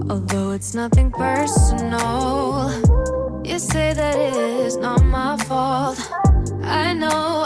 Although it's nothing personal, you say that it is not my fault. I know,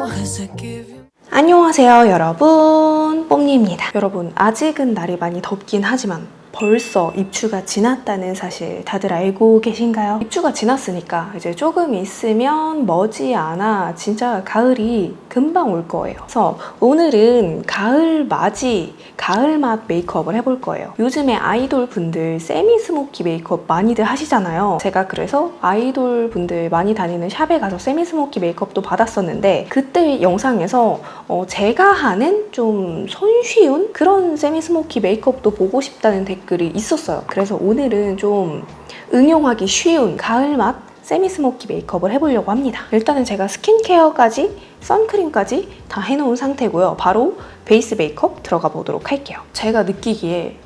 'cause I give you. 안녕하세요 여러분, 뽐니입니다. 여러분, 아직은 날이 많이 덥긴 하지만 벌써 입추가 지났다는 사실 다들 알고 계신가요? 입추가 지났으니까 이제 조금 있으면 머지않아 진짜 가을이 금방 올 거예요. 그래서 오늘은 가을 맞이, 가을 맛 메이크업을 해볼 거예요. 요즘에 아이돌 분들 세미 스모키 메이크업 많이들 하시잖아요. 제가 그래서 아이돌 분들 많이 다니는 샵에 가서 세미 스모키 메이크업도 받았었는데, 그때 영상에서 제가 하는 좀 손쉬운 그런 세미 스모키 메이크업도 보고 싶다는 댓글이 있었어요. 그래서 오늘은 좀 응용하기 쉬운 가을 맛 세미 스모키 메이크업을 해보려고 합니다. 일단은 제가 스킨케어까지 선크림까지 다 해놓은 상태고요. 바로 베이스 메이크업 들어가 보도록 할게요. 제가 느끼기에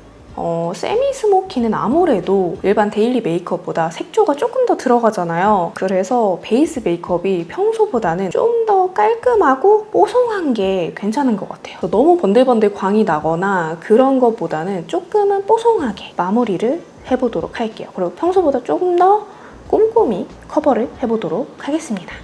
세미 스모키는 아무래도 일반 데일리 메이크업보다 색조가 조금 더 들어가잖아요. 그래서 베이스 메이크업이 평소보다는 좀 더 깔끔하고 뽀송한 게 괜찮은 것 같아요. 너무 번들번들 광이 나거나 그런 것보다는 조금은 뽀송하게 마무리를 해보도록 할게요. 그리고 평소보다 조금 더 꼼꼼히 커버를 해보도록 하겠습니다.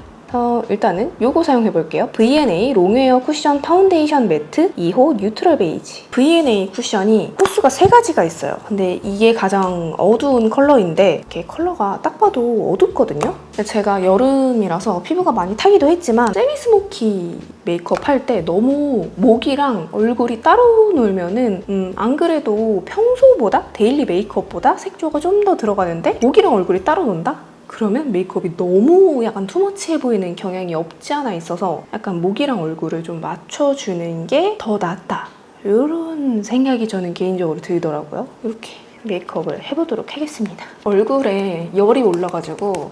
일단은 요거 사용해볼게요. V&A 롱웨어 쿠션 파운데이션 매트 2호 뉴트럴 베이지. V&A 쿠션이 호수가 3가지가 있어요. 근데 이게 가장 어두운 컬러인데 이렇게 컬러가 딱 봐도 어둡거든요. 제가 여름이라서 피부가 많이 타기도 했지만 세미 스모키 메이크업 할 때 너무 목이랑 얼굴이 따로 놀면은 안 그래도 평소보다 데일리 메이크업보다 색조가 좀 더 들어가는데 목이랑 얼굴이 따로 논다? 그러면 메이크업이 너무 약간 투머치해 보이는 경향이 없지 않아 있어서 약간 목이랑 얼굴을 좀 맞춰주는 게 더 낫다, 이런 생각이 저는 개인적으로 들더라고요. 이렇게 메이크업을 해보도록 하겠습니다. 얼굴에 열이 올라가지고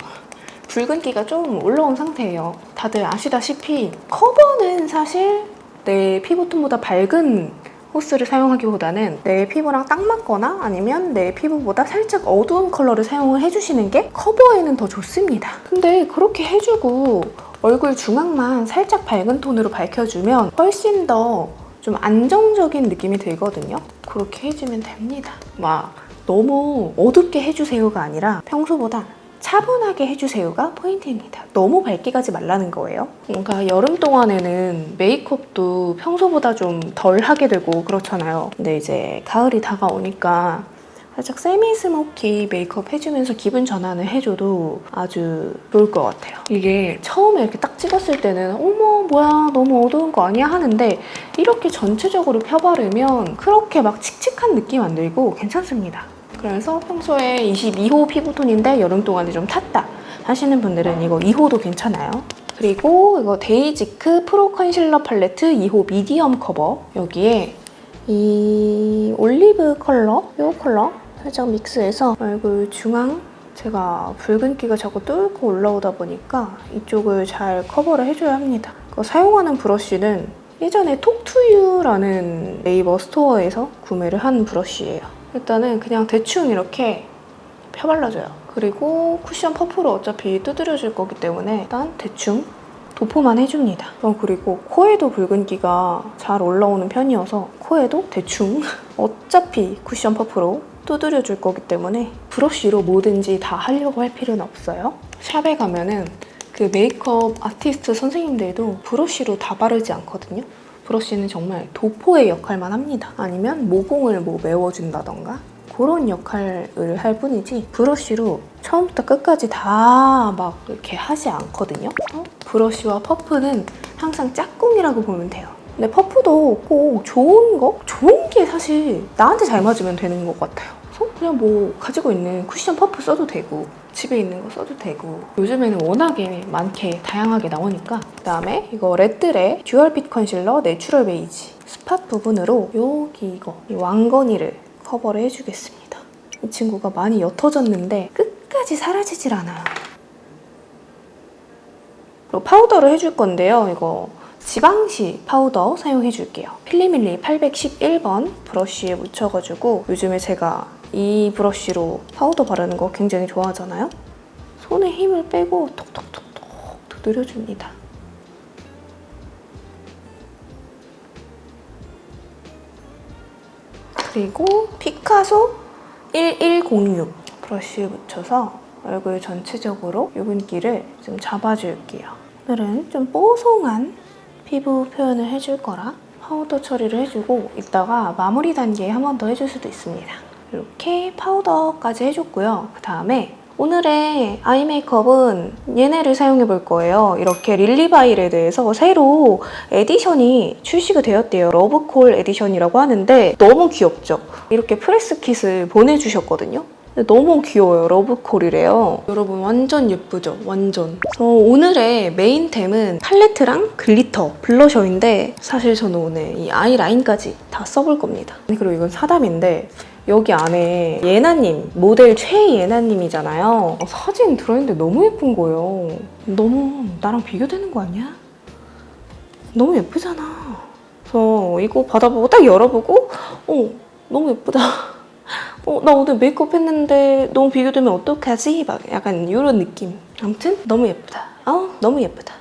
붉은기가 좀 올라온 상태예요. 다들 아시다시피 커버는 사실 내 피부톤보다 밝은 호스를 사용하기보다는 내 피부랑 딱 맞거나 아니면 내 피부보다 살짝 어두운 컬러를 사용을 해주시는 게 커버에는 더 좋습니다. 근데 그렇게 해주고 얼굴 중앙만 살짝 밝은 톤으로 밝혀주면 훨씬 더 좀 안정적인 느낌이 들거든요. 그렇게 해주면 됩니다. 막 너무 어둡게 해주세요가 아니라 평소보다 차분하게 해주세요가 포인트입니다. 너무 밝게 가지 말라는 거예요. 뭔가 여름 동안에는 메이크업도 평소보다 좀 덜 하게 되고 그렇잖아요. 근데 이제 가을이 다가오니까 살짝 세미 스모키 메이크업 해주면서 기분 전환을 해줘도 아주 좋을 것 같아요. 이게 처음에 이렇게 딱 찍었을 때는 어머 뭐야 너무 어두운 거 아니야 하는데 이렇게 전체적으로 펴바르면 그렇게 막 칙칙한 느낌 안 들고 괜찮습니다. 그래서 평소에 22호 피부톤인데 여름 동안에 좀 탔다 하시는 분들은 이거 2호도 괜찮아요. 그리고 이거 데이지크 프로 컨실러 팔레트 2호 미디엄 커버, 여기에 이 올리브 컬러, 이 컬러 살짝 믹스해서 얼굴 중앙, 제가 붉은기가 자꾸 뚫고 올라오다 보니까 이쪽을 잘 커버를 해줘야 합니다. 사용하는 브러쉬는 예전에 톡투유라는 네이버 스토어에서 구매를 한 브러쉬예요. 일단은 그냥 대충 이렇게 펴발라줘요. 그리고 쿠션 퍼프로 어차피 두드려줄 거기 때문에 일단 대충 도포만 해줍니다. 그리고 코에도 붉은기가 잘 올라오는 편이어서 코에도 대충 어차피 쿠션 퍼프로 두드려줄 거기 때문에 브러쉬로 뭐든지 다 하려고 할 필요는 없어요. 샵에 가면은 그 메이크업 아티스트 선생님들도 브러쉬로 다 바르지 않거든요. 브러쉬는 정말 도포의 역할만 합니다. 아니면 모공을 뭐 메워준다던가 그런 역할을 할 뿐이지 브러쉬로 처음부터 끝까지 다 막 이렇게 하지 않거든요. 브러쉬와 퍼프는 항상 짝꿍이라고 보면 돼요. 근데 퍼프도 꼭 좋은 게 사실 나한테 잘 맞으면 되는 것 같아요. 그래서 그냥 뭐 가지고 있는 쿠션 퍼프 써도 되고 집에 있는 거 써도 되고, 요즘에는 워낙에 많게 다양하게 나오니까. 그다음에 이거 레드의 듀얼핏 컨실러 내추럴 베이지 스팟 부분으로 여기 이 왕건이를 커버를 해주겠습니다. 이 친구가 많이 옅어졌는데 끝까지 사라지질 않아요. 그리고 파우더를 해줄 건데요. 이거 지방시 파우더 사용해줄게요. 필리밀리 811번 브러쉬에 묻혀가지고, 요즘에 제가 이 브러쉬로 파우더 바르는 거 굉장히 좋아하잖아요. 손에 힘을 빼고 톡톡톡톡 두드려줍니다. 그리고 피카소 1106 브러쉬 묻혀서 얼굴 전체적으로 유분기를 좀 잡아줄게요. 오늘은 좀 뽀송한 피부 표현을 해줄 거라 파우더 처리를 해주고 이따가 마무리 단계에 한 번 더 해줄 수도 있습니다. 이렇게 파우더까지 해줬고요. 그 다음에 오늘의 아이 메이크업은 얘네를 사용해 볼 거예요. 이렇게 릴리바이레드에서 새로 에디션이 출시가 되었대요. 러브콜 에디션이라고 하는데 너무 귀엽죠? 이렇게 프레스 킷을 보내주셨거든요. 너무 귀여워요. 러브콜이래요. 여러분 완전 예쁘죠? 완전. 오늘의 메인템은 팔레트랑 글리터, 블러셔인데 사실 저는 오늘 이 아이라인까지 다 써볼 겁니다. 그리고 이건 사담인데 여기 안에 예나님, 모델 최예나님이잖아요. 사진 들어있는데 너무 예쁜 거예요. 너무 나랑 비교되는 거 아니야? 너무 예쁘잖아. 그래서 이거 받아보고 딱 열어보고 너무 예쁘다. 나 오늘 메이크업 했는데 너무 비교되면 어떡하지? 막 약간 이런 느낌. 아무튼 너무 예쁘다. 너무 예쁘다.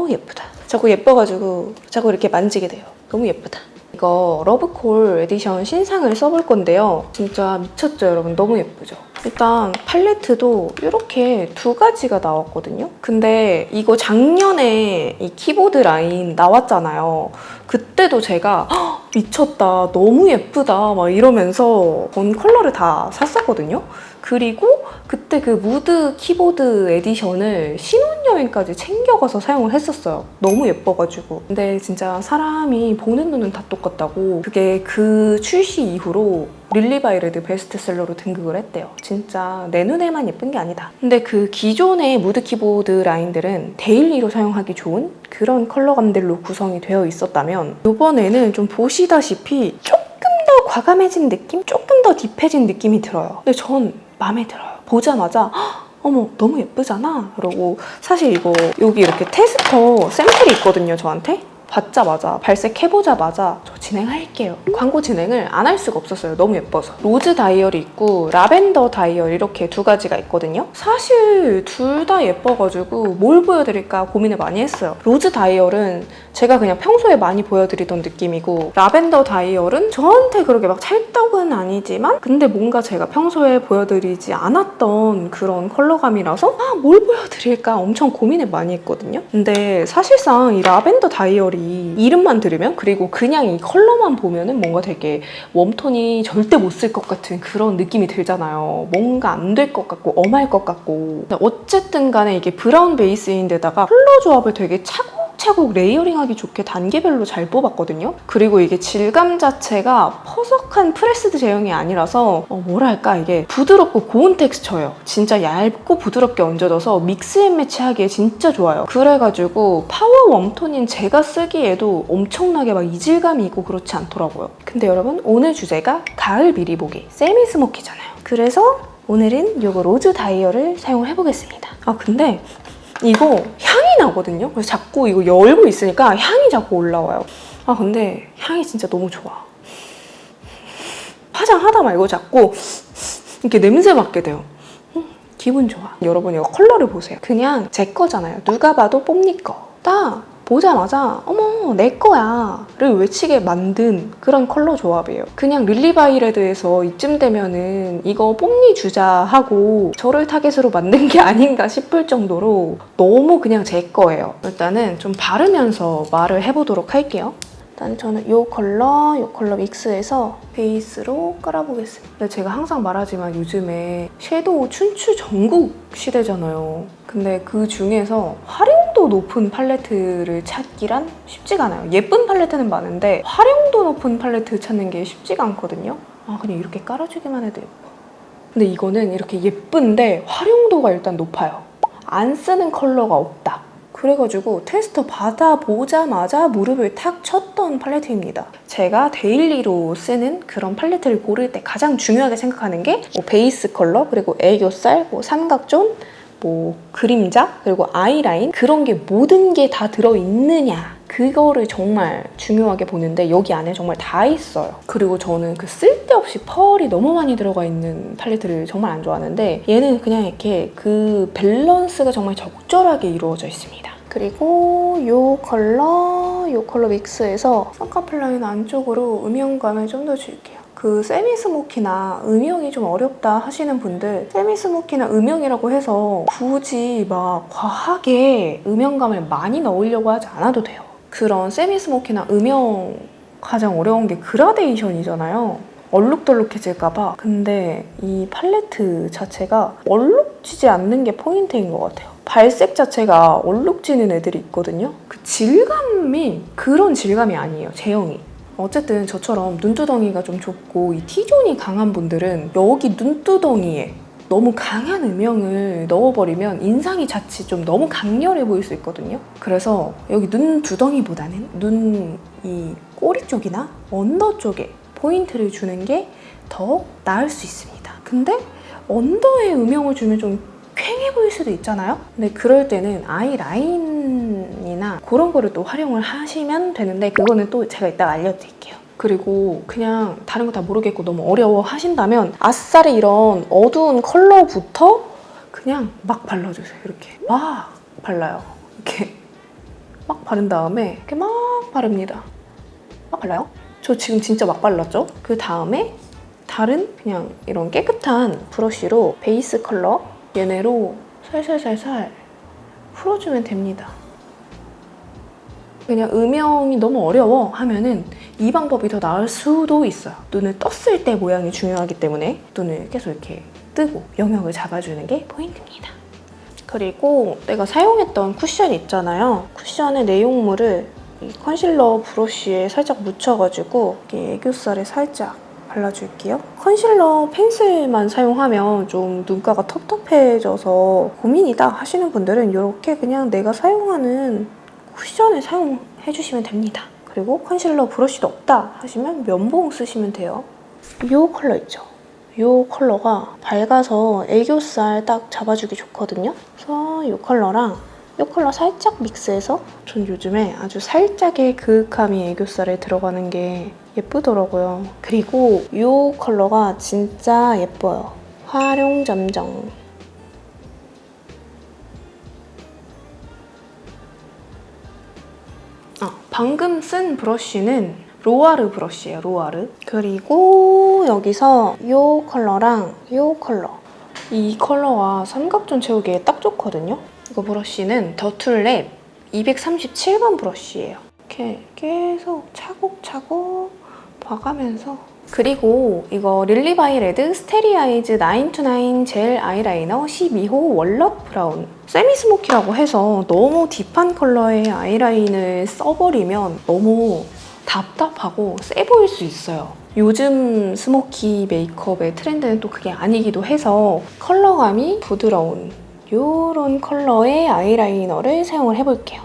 예쁘다. 자꾸 예뻐가지고 자꾸 이렇게 만지게 돼요. 너무 예쁘다. 이거 러브콜 에디션 신상을 써볼 건데요. 진짜 미쳤죠, 여러분? 너무 예쁘죠? 일단 팔레트도 이렇게 두 가지가 나왔거든요. 근데 이거 작년에 이 키보드 라인 나왔잖아요. 그때도 제가 미쳤다, 너무 예쁘다 막 이러면서 본 컬러를 다 샀었거든요. 그리고 그때 그 무드 키보드 에디션을 신혼여행까지 챙겨가서 사용을 했었어요. 너무 예뻐가지고. 근데 진짜 사람이 보는 눈은 다 똑같다고 그게 그 출시 이후로 릴리바이레드 베스트셀러로 등극을 했대요. 진짜 내 눈에만 예쁜 게 아니다. 근데 그 기존의 무드 키보드 라인들은 데일리로 사용하기 좋은 그런 컬러감들로 구성이 되어 있었다면 이번에는 좀 보시다시피 조금 더 과감해진 느낌? 조금 더 딥해진 느낌이 들어요. 근데 전 마음에 들어요. 보자마자 어머 너무 예쁘잖아. 그러고 사실 이거 여기 이렇게 테스터 샘플이 있거든요. 저한테. 받자마자 발색해보자마자 저 진행할게요. 광고 진행을 안 할 수가 없었어요. 너무 예뻐서. 로즈 다이얼이 있고 라벤더 다이얼 이렇게 두 가지가 있거든요. 사실 둘 다 예뻐가지고 뭘 보여드릴까 고민을 많이 했어요. 로즈 다이얼은 제가 그냥 평소에 많이 보여드리던 느낌이고 라벤더 다이얼은 저한테 그렇게 막 찰떡은 아니지만 근데 뭔가 제가 평소에 보여드리지 않았던 그런 컬러감이라서 뭘 보여드릴까 엄청 고민을 많이 했거든요. 근데 사실상 이 라벤더 다이얼이 이름만 들으면 그리고 그냥 이 컬러만 보면은 뭔가 되게 웜톤이 절대 못 쓸 것 같은 그런 느낌이 들잖아요. 뭔가 안 될 것 같고 엄할 것 같고 어쨌든 간에 이게 브라운 베이스인데다가 컬러 조합을 되게 차곡차곡 레이어링하기 좋게 단계별로 잘 뽑았거든요. 그리고 이게 질감 자체가 퍼석한 프레스드 제형이 아니라서 뭐랄까 이게 부드럽고 고운 텍스처예요. 진짜 얇고 부드럽게 얹어져서 믹스 앤 매치 하기에 진짜 좋아요. 그래가지고 파워 웜톤인 제가 쓰기에도 엄청나게 막 이질감이 있고 그렇지 않더라고요. 근데 여러분 오늘 주제가 가을 미리 보기 세미 스모키잖아요. 그래서 오늘은 이거 로즈 다이얼을 사용을 해보겠습니다. 근데 이거 향이 나거든요. 그래서 자꾸 이거 열고 있으니까 향이 자꾸 올라와요. 근데 향이 진짜 너무 좋아. 화장하다 말고 자꾸 이렇게 냄새 맡게 돼요. 기분 좋아. 여러분 이거 컬러를 보세요. 그냥 제 거잖아요. 누가 봐도 뽐니 거. 딱 보자마자 어머 내 거야 를 외치게 만든 그런 컬러 조합이에요. 그냥 릴리바이레드에서 이쯤 되면은 이거 뽐니 주자 하고 저를 타겟으로 만든 게 아닌가 싶을 정도로 너무 그냥 제 거예요. 일단은 좀 바르면서 말을 해보도록 할게요. 일단 저는 이 컬러 믹스해서 베이스로 깔아보겠습니다. 근데 제가 항상 말하지만 요즘에 섀도우 춘추 전국 시대잖아요. 근데 그 중에서 활용도 높은 팔레트를 찾기란 쉽지가 않아요. 예쁜 팔레트는 많은데 활용도 높은 팔레트 찾는 게 쉽지가 않거든요. 그냥 이렇게 깔아주기만 해도 예뻐. 근데 이거는 이렇게 예쁜데 활용도가 일단 높아요. 안 쓰는 컬러가 없다. 그래가지고 테스터 받아보자마자 무릎을 탁 쳤던 팔레트입니다. 제가 데일리로 쓰는 그런 팔레트를 고를 때 가장 중요하게 생각하는 게 베이스 컬러, 그리고 애교살, 삼각존, 그림자, 그리고 아이라인 그런 게 모든 게 다 들어있느냐 그거를 정말 중요하게 보는데 여기 안에 정말 다 있어요. 그리고 저는 그 쓸데없이 펄이 너무 많이 들어가 있는 팔레트를 정말 안 좋아하는데 얘는 그냥 이렇게 그 밸런스가 정말 적절하게 이루어져 있습니다. 그리고 이 컬러 믹스해서 쌍꺼풀 라인 안쪽으로 음영감을 좀 더 줄게요. 그 세미스모키나 음영이 좀 어렵다 하시는 분들, 세미스모키나 음영이라고 해서 굳이 막 과하게 음영감을 많이 넣으려고 하지 않아도 돼요. 그런 세미스모키나 음영 가장 어려운 게 그라데이션이잖아요. 얼룩덜룩해질까봐. 근데 이 팔레트 자체가 얼룩지지 않는 게 포인트인 것 같아요. 발색 자체가 얼룩지는 애들이 있거든요. 그 질감이 그런 질감이 아니에요, 제형이. 어쨌든 저처럼 눈두덩이가 좀 좁고 이 T존이 강한 분들은 여기 눈두덩이에 너무 강한 음영을 넣어버리면 인상이 자칫 좀 너무 강렬해 보일 수 있거든요. 그래서 여기 눈두덩이보다는 눈 이 꼬리 쪽이나 언더 쪽에 포인트를 주는 게 더 나을 수 있습니다. 근데 언더에 음영을 주면 좀 퀭해 보일 수도 있잖아요. 근데 그럴 때는 아이라인이나 그런 거를 또 활용을 하시면 되는데 그거는 또 제가 이따가 알려드릴게요. 그리고 그냥 다른 거 다 모르겠고 너무 어려워 하신다면 아싸리 이런 어두운 컬러부터 그냥 막 발라주세요. 이렇게 막 발라요. 이렇게 막 바른 다음에 이렇게 막 바릅니다. 막 발라요. 저 지금 진짜 막 발랐죠? 그 다음에 다른 그냥 이런 깨끗한 브러쉬로 베이스 컬러 얘네로 살살살살 풀어주면 됩니다. 그냥 음영이 너무 어려워 하면은 이 방법이 더 나을 수도 있어요. 눈을 떴을 때 모양이 중요하기 때문에 눈을 계속 이렇게 뜨고 영역을 잡아주는 게 포인트입니다. 그리고 내가 사용했던 쿠션 있잖아요. 쿠션의 내용물을 이 컨실러 브러쉬에 살짝 묻혀가지고 이렇게 애교살에 살짝 발라줄게요. 컨실러 펜슬만 사용하면 좀 눈가가 텁텁해져서 고민이다 하시는 분들은 이렇게 그냥 내가 사용하는 쿠션을 사용해주시면 됩니다. 그리고 컨실러 브러쉬도 없다 하시면 면봉 쓰시면 돼요. 이 컬러 있죠? 이 컬러가 밝아서 애교살 딱 잡아주기 좋거든요. 그래서 이 컬러랑 이 컬러 살짝 믹스해서 전 요즘에 아주 살짝의 그윽함이 애교살에 들어가는 게 예쁘더라고요. 그리고 이 컬러가 진짜 예뻐요. 활용점정. 방금 쓴 브러쉬는 로아르 브러쉬예요, 로아르. 그리고 여기서 이 컬러랑 이 컬러. 이 컬러와 삼각존 채우기에 딱 좋거든요. 이거 브러쉬는 더툴랩 237번 브러쉬예요. 이렇게 계속 차곡차곡 봐가면서. 그리고 이거 릴리바이레드 스테리아이즈 929 젤 아이라이너 12호 월넛 브라운. 세미스모키라고 해서 너무 딥한 컬러의 아이라인을 써버리면 너무 답답하고 세 보일 수 있어요. 요즘 스모키 메이크업의 트렌드는 또 그게 아니기도 해서 컬러감이 부드러운 이런 컬러의 아이라이너를 사용을 해볼게요.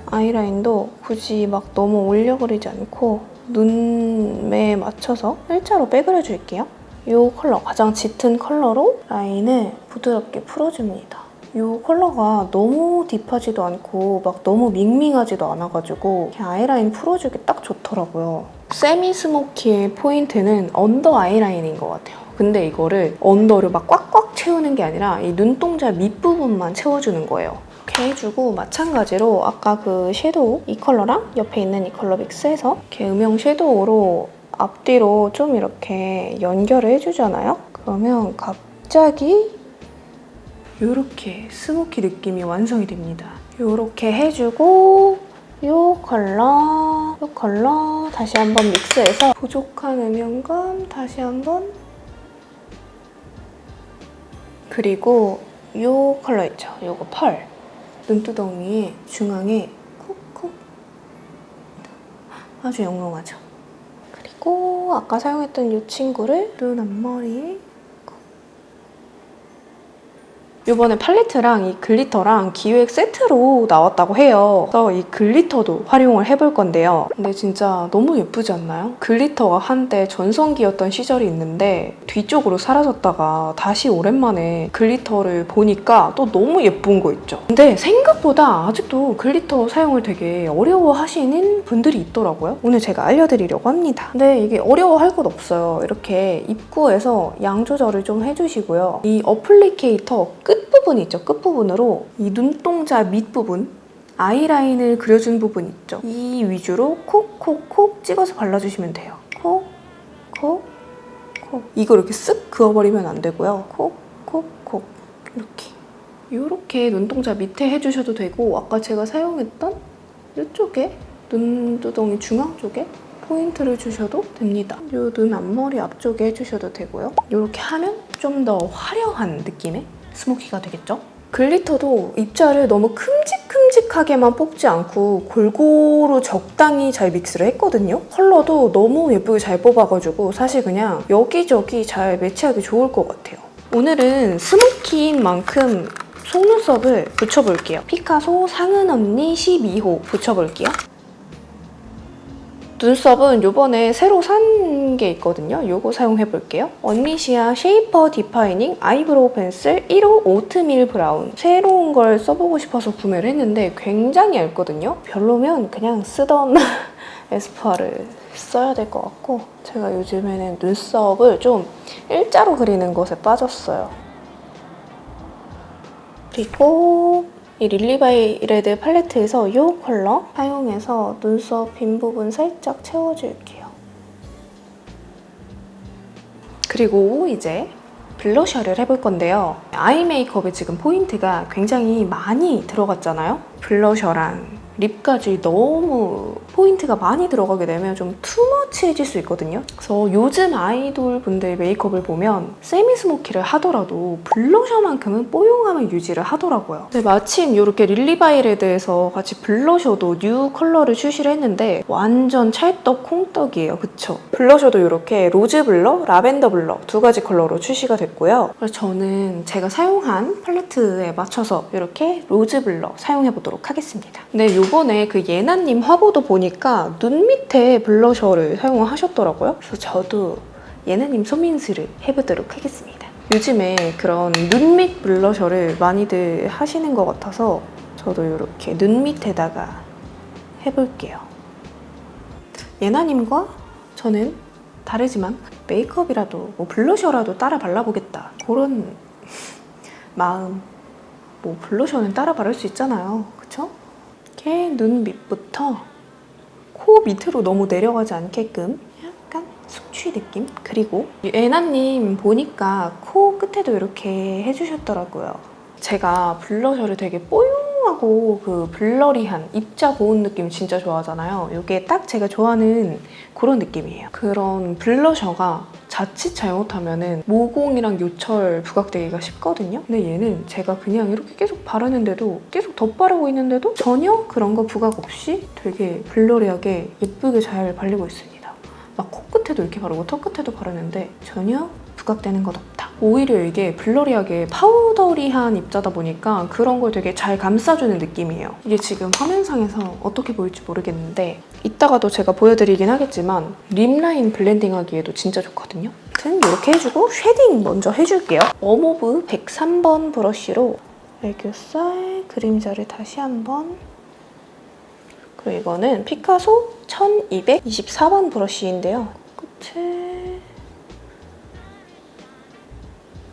아이라인도 굳이 막 너무 올려버리지 않고 눈매에 맞춰서 일자로 빼그려줄게요. 이 컬러, 가장 짙은 컬러로 라인을 부드럽게 풀어줍니다. 이 컬러가 너무 딥하지도 않고 막 너무 밍밍하지도 않아가지고 아이라인 풀어주기 딱 좋더라고요. 세미 스모키의 포인트는 언더 아이라인인 것 같아요. 근데 이거를 언더를 막 꽉꽉 채우는 게 아니라 이 눈동자 밑부분만 채워주는 거예요. 이렇게 해주고 마찬가지로 아까 그 섀도우 이 컬러랑 옆에 있는 이 컬러 믹스해서 이렇게 음영 섀도우로 앞뒤로 좀 이렇게 연결을 해주잖아요? 그러면 갑자기 이렇게 스모키 느낌이 완성이 됩니다. 이렇게 해주고 이 컬러 다시 한번 믹스해서 부족한 음영감 다시 한번. 그리고 이 컬러 있죠? 이거 펄. 눈두덩이 중앙에 콕콕. 아주 영롱하죠? 그리고 아까 사용했던 이 친구를 눈 앞머리에 이번에 팔레트랑 이 글리터랑 기획 세트로 나왔다고 해요. 그래서 이 글리터도 활용을 해볼 건데요. 근데 진짜 너무 예쁘지 않나요? 글리터가 한때 전성기였던 시절이 있는데 뒤쪽으로 사라졌다가 다시 오랜만에 글리터를 보니까 또 너무 예쁜 거 있죠. 근데 생각보다 아직도 글리터 사용을 되게 어려워하시는 분들이 있더라고요. 오늘 제가 알려드리려고 합니다. 근데 이게 어려워할 것 없어요. 이렇게 입구에서 양 조절을 좀 해주시고요. 이 어플리케이터 끝부분 있죠? 끝부분으로 이 눈동자 밑부분 아이라인을 그려준 부분 있죠? 이 위주로 콕콕콕 찍어서 발라주시면 돼요. 콕, 콕, 콕. 이거 이렇게 쓱 그어버리면 안 되고요. 콕, 콕, 콕. 이렇게 눈동자 밑에 해주셔도 되고 아까 제가 사용했던 이쪽에 눈두덩이 중앙 쪽에 포인트를 주셔도 됩니다. 이 눈 앞머리 앞쪽에 해주셔도 되고요. 이렇게 하면 좀 더 화려한 느낌의 스모키가 되겠죠? 글리터도 입자를 너무 큼직큼직하게만 뽑지 않고 골고루 적당히 잘 믹스를 했거든요. 컬러도 너무 예쁘게 잘 뽑아가지고 사실 그냥 여기저기 잘 매치하기 좋을 것 같아요. 오늘은 스모키인 만큼 속눈썹을 붙여볼게요. 피카소 상은 언니 12호 붙여볼게요. 눈썹은 이번에 새로 산 게 있거든요. 이거 사용해볼게요. 언니시아 쉐이퍼 디파이닝 아이브로우 펜슬 1호 오트밀 브라운. 새로운 걸 써보고 싶어서 구매를 했는데 굉장히 얇거든요. 별로면 그냥 쓰던 에스쁘아를 써야 될 것 같고 제가 요즘에는 눈썹을 좀 일자로 그리는 것에 빠졌어요. 그리고 이 릴리바이레드 팔레트에서 이 컬러 사용해서 눈썹 빈 부분 살짝 채워줄게요. 그리고 이제 블러셔를 해볼 건데요. 아이 메이크업에 지금 포인트가 굉장히 많이 들어갔잖아요. 블러셔랑 립까지 너무 포인트가 많이 들어가게 되면 좀 투머치해질 수 있거든요. 그래서 요즘 아이돌 분들 메이크업을 보면 세미 스모키를 하더라도 블러셔만큼은 뽀용함을 유지를 하더라고요. 근데 마침 이렇게 릴리바이레드에서 같이 블러셔도 뉴 컬러를 출시를 했는데 완전 찰떡 콩떡이에요. 그쵸? 블러셔도 이렇게 로즈 블러, 라벤더 블러 두 가지 컬러로 출시가 됐고요. 그래서 저는 제가 사용한 팔레트에 맞춰서 이렇게 로즈 블러 사용해보도록 하겠습니다. 근데 요번에 그 예나님 화보도 보니까 눈 밑에 블러셔를 사용하셨더라고요. 그래서 저도 예나님 소민수를 해보도록 하겠습니다. 요즘에 그런 눈 밑 블러셔를 많이들 하시는 것 같아서 저도 이렇게 눈 밑에다가 해볼게요. 예나님과 저는 다르지만 메이크업이라도 뭐 블러셔라도 따라 발라보겠다 그런 마음. 뭐 블러셔는 따라 바를 수 있잖아요. 그쵸? 이렇게 눈 밑부터 코 밑으로 너무 내려가지 않게끔 약간 숙취 느낌? 그리고 예나님 보니까 코 끝에도 이렇게 해주셨더라고요. 제가 블러셔를 되게 뽀용하고 그 블러리한 입자 고운 느낌 진짜 좋아하잖아요. 이게 딱 제가 좋아하는 그런 느낌이에요. 그런 블러셔가 자칫 잘못하면은 모공이랑 요철 부각되기가 쉽거든요. 근데 얘는 제가 그냥 이렇게 계속 바르는데도 계속 덧바르고 있는데도 전혀 그런 거 부각 없이 되게 블러리하게 예쁘게 잘 발리고 있습니다. 막 코끝에도 이렇게 바르고 턱끝에도 바르는데 전혀 부각되는 것 없다. 오히려 이게 블러리하게 파우더리한 입자다 보니까 그런 걸 되게 잘 감싸주는 느낌이에요. 이게 지금 화면상에서 어떻게 보일지 모르겠는데 이따가도 제가 보여드리긴 하겠지만 립 라인 블렌딩 하기에도 진짜 좋거든요. 아무튼 이렇게 해주고 쉐딩 먼저 해줄게요. 웜오브 103번 브러쉬로 애교살 그림자를 다시 한번. 그리고 이거는 피카소 1224번 브러쉬인데요. 끝에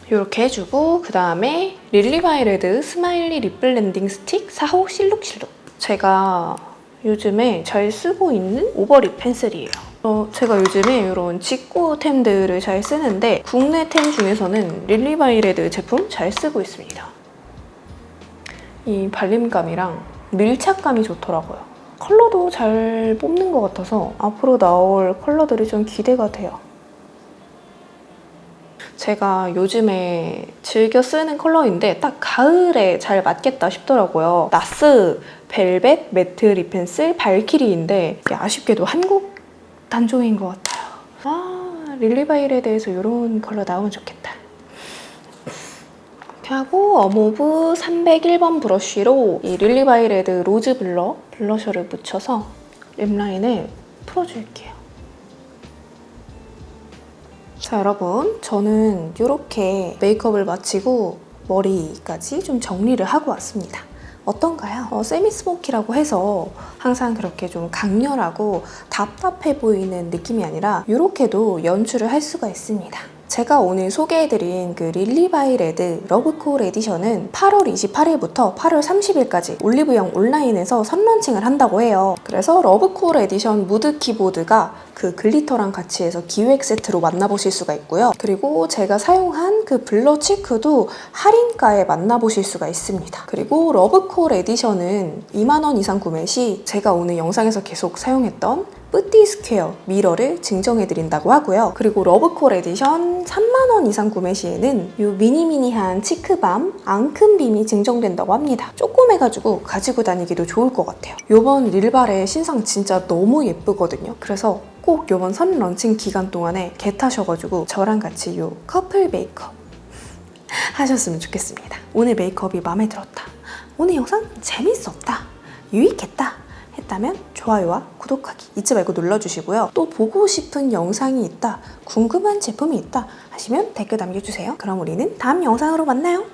이렇게 해주고 그 다음에 릴리바이레드 스마일리 립 블렌딩 스틱 4호 실룩실룩. 제가 요즘에 잘 쓰고 있는 오버립 펜슬이에요. 제가 요즘에 이런 직구템들을 잘 쓰는데 국내 템 중에서는 릴리바이레드 제품 잘 쓰고 있습니다. 이 발림감이랑 밀착감이 좋더라고요. 컬러도 잘 뽑는 것 같아서 앞으로 나올 컬러들이 좀 기대가 돼요. 제가 요즘에 즐겨 쓰는 컬러인데 딱 가을에 잘 맞겠다 싶더라고요. 나스 벨벳 매트 립 펜슬 발키리인데 아쉽게도 한국 단종인 것 같아요. 아, 릴리바이레드에서 이런 컬러 나오면 좋겠다. 이렇게 하고 웜오브 301번 브러쉬로 이 릴리바이레드 로즈 블러셔를 묻혀서 립라인을 풀어줄게요. 자, 여러분, 저는 이렇게 메이크업을 마치고 머리까지 좀 정리를 하고 왔습니다. 어떤가요? 세미 스모키라고 해서 항상 그렇게 좀 강렬하고 답답해 보이는 느낌이 아니라 이렇게도 연출을 할 수가 있습니다. 제가 오늘 소개해드린 그 릴리바이 레드 러브콜 에디션은 8월 28일부터 8월 30일까지 올리브영 온라인에서 선런칭을 한다고 해요. 그래서 러브콜 에디션 무드 키보드가 그 글리터랑 같이 해서 기획 세트로 만나보실 수가 있고요. 그리고 제가 사용한 그 블러 치크도 할인가에 만나보실 수가 있습니다. 그리고 러브콜 에디션은 2만 원 이상 구매 시 제가 오늘 영상에서 계속 사용했던 뿌띠 스퀘어 미러를 증정해드린다고 하고요. 그리고 러브콜 에디션 3만 원 이상 구매 시에는 이 미니미니한 치크밤 앙큼빔이 증정된다고 합니다. 조그매가지고 가지고 다니기도 좋을 것 같아요. 이번 릴발의 신상 진짜 너무 예쁘거든요. 그래서 꼭 이번 선 런칭 기간 동안에 겟하셔가지고 저랑 같이 이 커플 메이크업 하셨으면 좋겠습니다. 오늘 메이크업이 마음에 들었다, 오늘 영상 재밌었다, 유익했다 했다면 좋아요와 구독하기 잊지 말고 눌러주시고요. 또 보고 싶은 영상이 있다, 궁금한 제품이 있다 하시면 댓글 남겨주세요. 그럼 우리는 다음 영상으로 만나요.